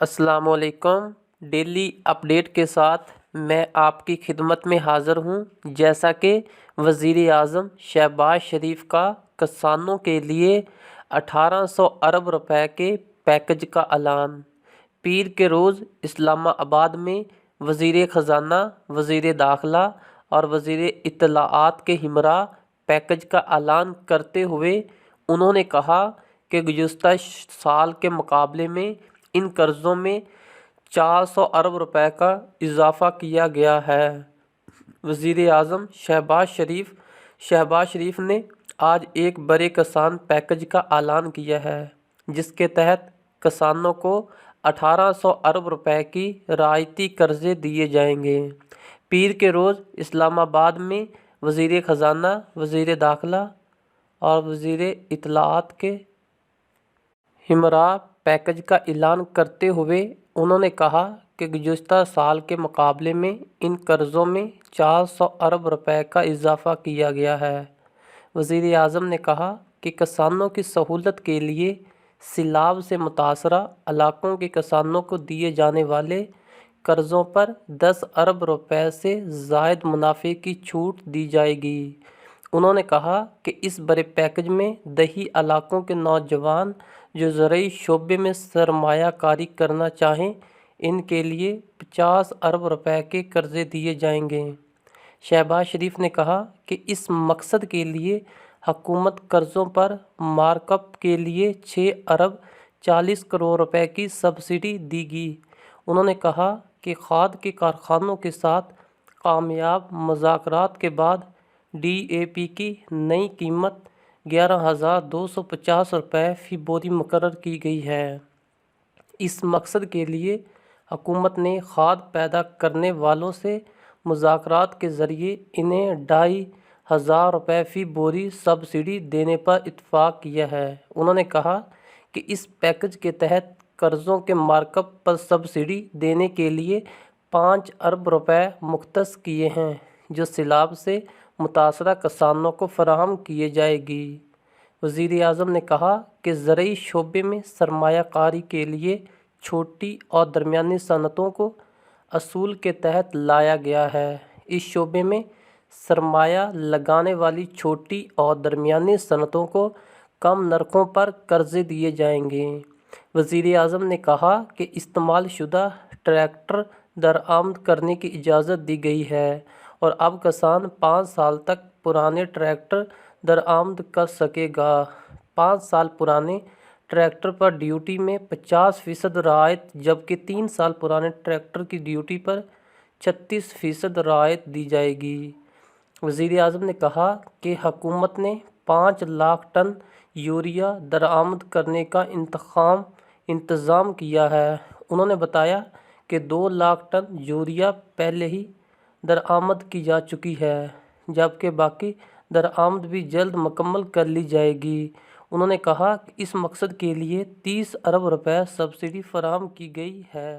السلام علیکم۔ Daily update کے ساتھ میں آپ کی خدمت میں حاضر ہوں۔ جیسا کہ وزیر اعظم شہباز شریف کا کسانوں کے لیے 1800 ارب روپے کے پیکج کا اعلان۔ پیر کے روز اسلام آباد میں وزیر خزانہ، وزیر داخلہ اور وزیر اطلاعات کے ہمراہ پیکج کا اعلان کرتے ہوئے انہوں نے کہا کہ گزشتہ سال کے مقابلے میں ان قرضوں میں 400 ارب روپے کا اضافہ کیا گیا ہے۔ وزیر اعظم شہباز شریف نے آج ایک بڑے کسان پیکج کا اعلان کیا ہے، جس کے تحت کسانوں کو 1800 ارب روپے کی رعایتی قرضے دیے جائیں گے۔ پیر کے روز اسلام آباد میں وزیر خزانہ، وزیر داخلہ اور وزیر اطلاعات کے ہمراہ پیکج کا اعلان کرتے ہوئے انہوں نے کہا کہ گزشتہ سال کے مقابلے میں ان قرضوں میں 400 ارب روپے کا اضافہ کیا گیا ہے۔ وزیر اعظم نے کہا کہ کسانوں کی سہولت کے لیے سیلاب سے متاثرہ علاقوں کے کسانوں کو دیے جانے والے قرضوں پر 10 ارب روپے سے زائد منافع کی چھوٹ دی جائے گی۔ انہوں نے کہا کہ اس بڑے پیکج میں دیہی علاقوں کے نوجوان جو زرعی شعبے میں سرمایہ کاری کرنا چاہیں، ان کے لیے 50 ارب روپے کے قرضے دیے جائیں گے۔ شہباز شریف نے کہا کہ اس مقصد کے لیے حکومت قرضوں پر مارک اپ کے لیے 6 ارب 40 کروڑ روپے کی سبسڈی دے گی۔ انہوں نے کہا کہ کھاد کے کارخانوں کے ساتھ کامیاب مذاکرات کے بعد ڈی اے پی کی نئی قیمت 11,250 روپے فی بوری مقرر کی گئی ہے۔ اس مقصد کے لیے حکومت نے کھاد پیدا کرنے والوں سے مذاکرات کے ذریعے انہیں 2,500 روپے فی بوری سبسڈی دینے پر اتفاق کیا ہے۔ انہوں نے کہا کہ اس پیکج کے تحت قرضوں کے مارک اپ پر سبسڈی دینے کے لیے 5 ارب روپے مختص کیے ہیں، جو سیلاب سے متاثرہ کسانوں کو فراہم کیے جائے گی۔ وزیر اعظم نے کہا کہ زرعی شعبے میں سرمایہ کاری کے لیے چھوٹی اور درمیانی صنعتوں کو اصول کے تحت لایا گیا ہے۔ اس شعبے میں سرمایہ لگانے والی چھوٹی اور درمیانی صنعتوں کو کم نرخوں پر قرضے دیے جائیں گے۔ وزیر اعظم نے کہا کہ استعمال شدہ ٹریکٹر درآمد کرنے کی اجازت دی گئی ہے اور اب کسان 5 سال تک پرانے ٹریکٹر درآمد کر سکے گا۔ 5 سال پرانے ٹریکٹر پر ڈیوٹی میں 50% رعایت، جبکہ 3 سال پرانے ٹریکٹر کی ڈیوٹی پر 36% رعایت دی جائے گی۔ وزیر اعظم نے کہا کہ حکومت نے 5 لاکھ ٹن یوریا درآمد کرنے کا انتظام کیا ہے۔ انہوں نے بتایا کہ 2 لاکھ ٹن یوریا پہلے ہی درآمد کی جا چکی ہے، جبکہ باقی درآمد بھی جلد مکمل کر لی جائے گی۔ انہوں نے کہا کہ اس مقصد کے لیے 30 ارب روپے سبسڈی فراہم کی گئی ہے۔